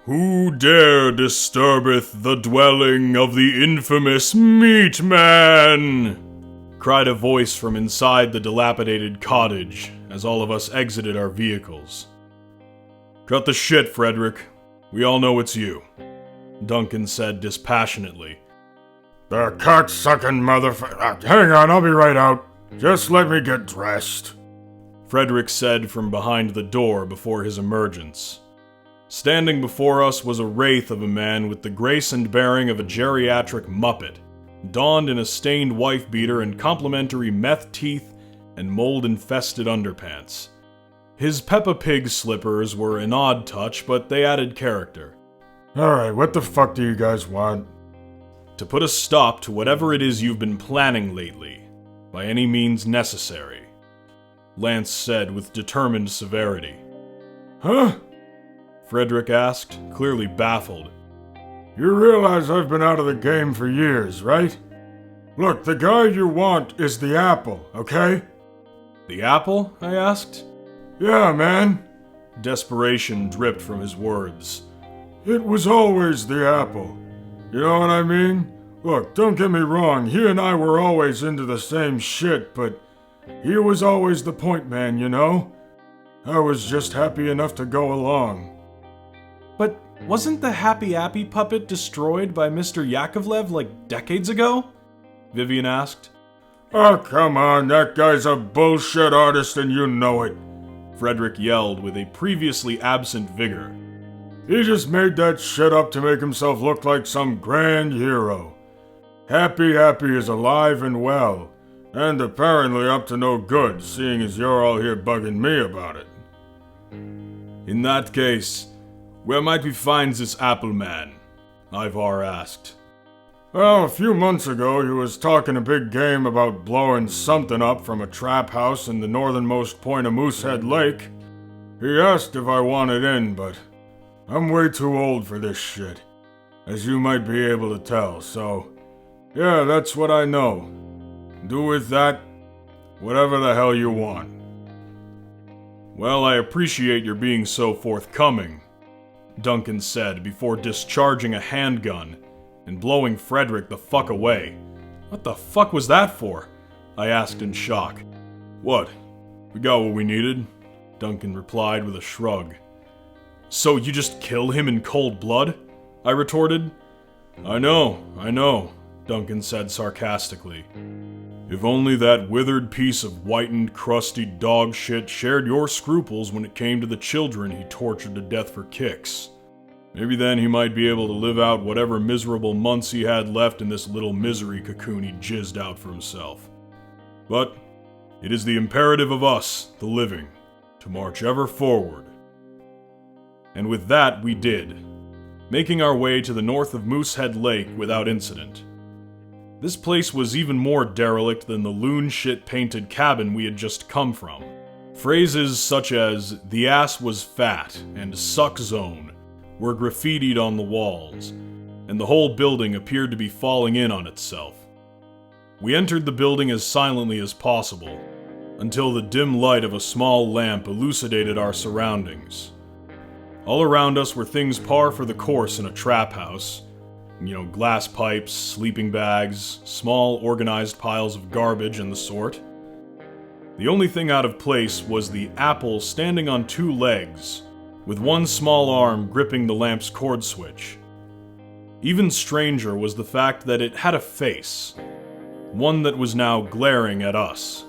Who dare disturbeth the dwelling of the infamous Meat Man? Cried a voice from inside the dilapidated cottage as all of us exited our vehicles. Cut the shit, Frederick. We all know it's you, Duncan said dispassionately. The cock-sucking motherfucker. Hang on, I'll be right out. Just let me get dressed, Frederick said from behind the door before his emergence. Standing before us was a wraith of a man with the grace and bearing of a geriatric muppet, donned in a stained wife-beater and complimentary meth teeth and mold-infested underpants. His Peppa Pig slippers were an odd touch, but they added character. Alright, what the fuck do you guys want? To put a stop to whatever it is you've been planning lately, by any means necessary, Lance said with determined severity. Huh? Frederick asked, clearly baffled. You realize I've been out of the game for years, right? Look, the guy you want is the apple, okay? The apple? I asked. Yeah, man. Desperation dripped from his words. It was always the apple. You know what I mean? Look, don't get me wrong, he and I were always into the same shit, but he was always the point man, you know? I was just happy enough to go along. But wasn't the Happy Appy puppet destroyed by Mr. Yakovlev like decades ago? Vivian asked. Oh, come on, that guy's a bullshit artist and you know it, Frederick yelled with a previously absent vigor. He just made that shit up to make himself look like some grand hero. Happy Appy is alive and well, and apparently up to no good, seeing as you're all here bugging me about it. In that case, where might we find this apple man? Ivar asked. Well, a few months ago he was talking a big game about blowing something up from a trap house in the northernmost point of Moosehead Lake. He asked if I wanted in, but I'm way too old for this shit, as you might be able to tell, so yeah, that's what I know. Do with that whatever the hell you want. Well, I appreciate your being so forthcoming, Duncan said before discharging a handgun and blowing Frederick the fuck away. What the fuck was that for? I asked in shock. What? We got what we needed, Duncan replied with a shrug. So you just kill him in cold blood? I retorted. I know, Duncan said sarcastically. If only that withered piece of whitened, crusty dog shit shared your scruples when it came to the children he tortured to death for kicks. Maybe then he might be able to live out whatever miserable months he had left in this little misery cocoon he jizzed out for himself. But it is the imperative of us, the living, to march ever forward. And with that we did, making our way to the north of Moosehead Lake without incident. This place was even more derelict than the loon shit-painted cabin we had just come from. Phrases such as, "the ass was fat," and "suck zone," were graffitied on the walls, and the whole building appeared to be falling in on itself. We entered the building as silently as possible, until the dim light of a small lamp elucidated our surroundings. All around us were things par for the course in a trap house. Glass pipes, sleeping bags, small organized piles of garbage and the sort. The only thing out of place was the apple standing on two legs, with one small arm gripping the lamp's cord switch. Even stranger was the fact that it had a face, one that was now glaring at us.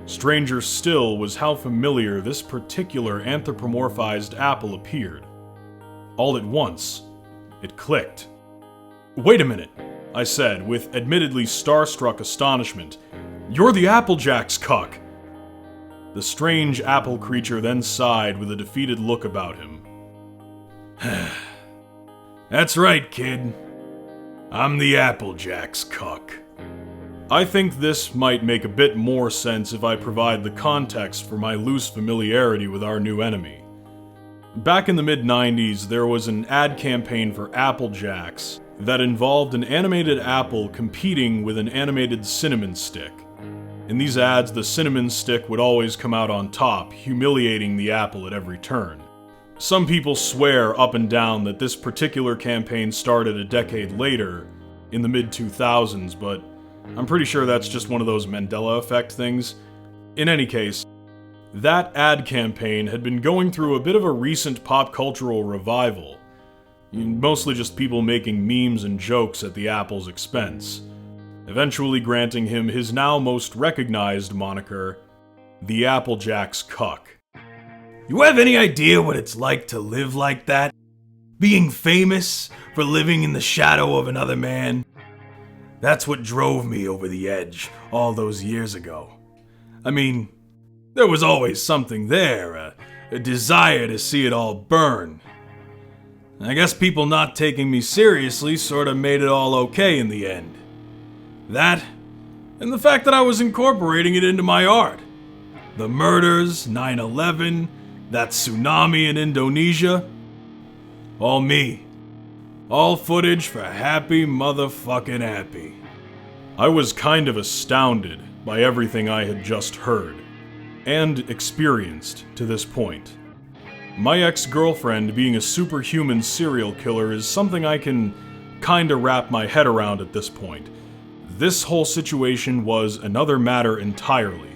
Stranger still was how familiar this particular anthropomorphized apple appeared. All at once, it clicked. "Wait a minute," I said, with admittedly starstruck astonishment. "You're the Applejack's cuck!" The strange apple creature then sighed with a defeated look about him. "That's right, kid. I'm the Applejack's cuck." I think this might make a bit more sense if I provide the context for my loose familiarity with our new enemy. Back in the mid-90s, there was an ad campaign for Apple Jacks that involved an animated apple competing with an animated cinnamon stick. In these ads, the cinnamon stick would always come out on top, humiliating the apple at every turn. Some people swear up and down that this particular campaign started a decade later, in the mid-2000s, but I'm pretty sure that's just one of those Mandela effect things. In any case, that ad campaign had been going through a bit of a recent pop cultural revival. Mostly just people making memes and jokes at the Apple's expense, eventually granting him his now most recognized moniker, the Applejack's Cuck. You have any idea what it's like to live like that? Being famous for living in the shadow of another man? That's what drove me over the edge all those years ago. I mean, there was always something there, a desire to see it all burn. I guess people not taking me seriously sort of made it all okay in the end. That, and the fact that I was incorporating it into my art. The murders, 9/11, that tsunami in Indonesia. All me. All footage for happy motherfucking happy. I was kind of astounded by everything I had just heard and experienced to this point. My ex-girlfriend being a superhuman serial killer is something I can kinda wrap my head around at this point. This whole situation was another matter entirely.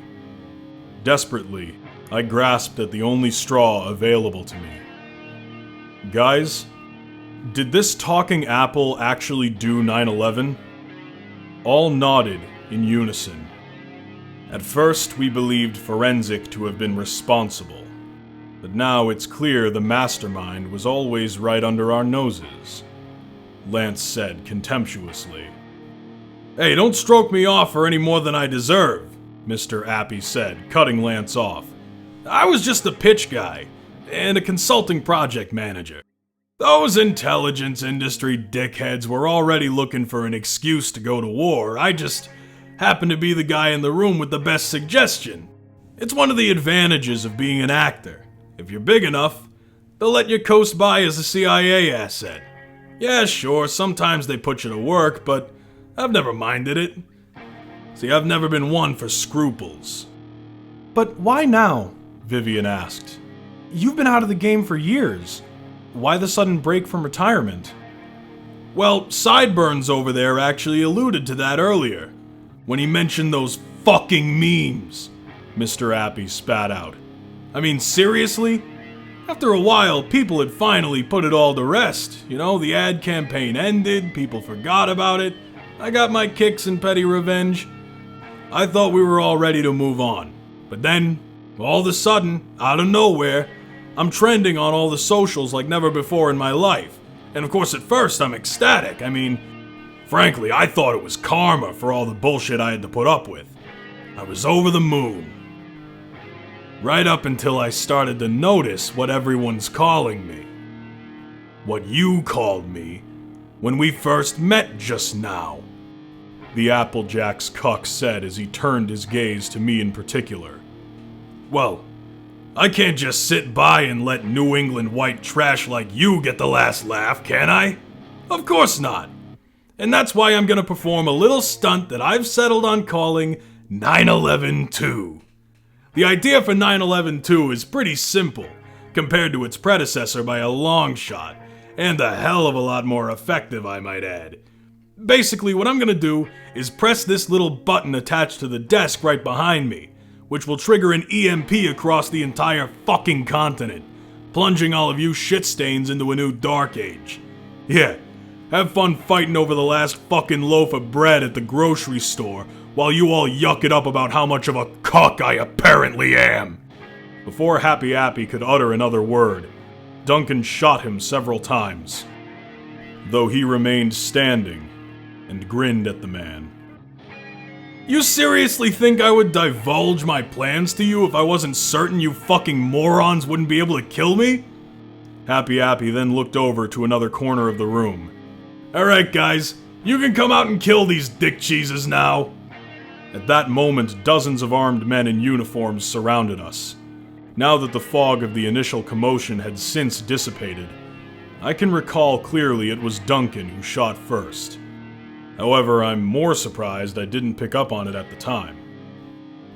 Desperately, I grasped at the only straw available to me. Guys, did this talking apple actually do 9/11? All nodded in unison. At first, we believed forensic to have been responsible. But now it's clear the mastermind was always right under our noses, Lance said contemptuously. Hey, don't stroke me off for any more than I deserve, Mr. Appy said, cutting Lance off. I was just a pitch guy, and a consulting project manager. Those intelligence industry dickheads were already looking for an excuse to go to war. I just happened to be the guy in the room with the best suggestion. It's one of the advantages of being an actor. If you're big enough, they'll let you coast by as a CIA asset. Yeah, sure, sometimes they put you to work, but I've never minded it. See, I've never been one for scruples. But why now? Vivian asked. You've been out of the game for years. Why the sudden break from retirement? Well, Sideburns over there actually alluded to that earlier, when he mentioned those fucking memes, Mr. Appy spat out. I mean, seriously? After a while, people had finally put it all to rest. You know, the ad campaign ended, people forgot about it. I got my kicks and petty revenge. I thought we were all ready to move on. But then, all of a sudden, out of nowhere, I'm trending on all the socials like never before in my life. And of course, at first, I'm ecstatic. I mean, frankly, I thought it was karma for all the bullshit I had to put up with. I was over the moon. Right up until I started to notice what everyone's calling me. What you called me when we first met just now, the Applejack's Cuck said as he turned his gaze to me in particular. Well, I can't just sit by and let New England white trash like you get the last laugh, can I? Of course not. And that's why I'm gonna perform a little stunt that I've settled on calling 9/11-2. The idea for 9/11-2 is pretty simple, compared to its predecessor by a long shot, and a hell of a lot more effective, I might add. Basically, what I'm gonna do is press this little button attached to the desk right behind me, which will trigger an EMP across the entire fucking continent, plunging all of you shitstains into a new dark age. Yeah, have fun fighting over the last fucking loaf of bread at the grocery store, while you all yuck it up about how much of a cuck I apparently am. Before Happy Appy could utter another word, Duncan shot him several times, though he remained standing and grinned at the man. You seriously think I would divulge my plans to you if I wasn't certain you fucking morons wouldn't be able to kill me? Happy Appy then looked over to another corner of the room. Alright guys, you can come out and kill these dick cheeses now. At that moment, dozens of armed men in uniforms surrounded us. Now that the fog of the initial commotion had since dissipated, I can recall clearly it was Duncan who shot first. However, I'm more surprised I didn't pick up on it at the time.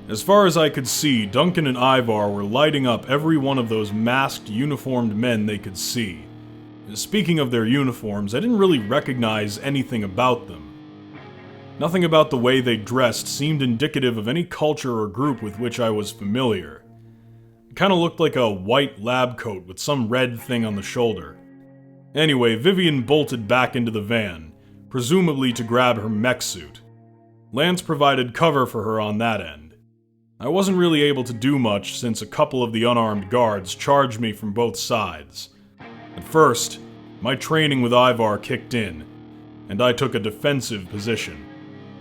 As far as I could see, Duncan and Ivar were lighting up every one of those masked, uniformed men they could see. Speaking of their uniforms, I didn't really recognize anything about them. Nothing about the way they dressed seemed indicative of any culture or group with which I was familiar. It kinda looked like a white lab coat with some red thing on the shoulder. Anyway, Vivian bolted back into the van, presumably to grab her mech suit. Lance provided cover for her on that end. I wasn't really able to do much since a couple of the unarmed guards charged me from both sides. At first, my training with Ivar kicked in, and I took a defensive position.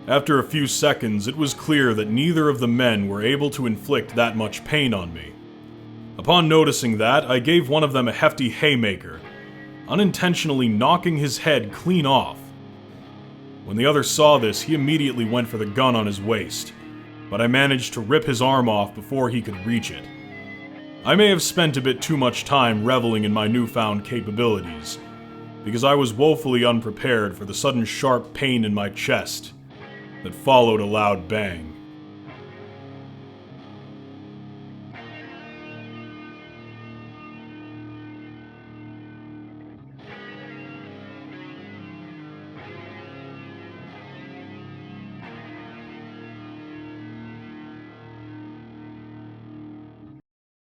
After a few seconds, it was clear that neither of the men were able to inflict that much pain on me. Upon noticing that, I gave one of them a hefty haymaker, unintentionally knocking his head clean off. When the other saw this, he immediately went for the gun on his waist, but I managed to rip his arm off before he could reach it. I may have spent a bit too much time reveling in my newfound capabilities, because I was woefully unprepared for the sudden sharp pain in my chest that followed a loud bang.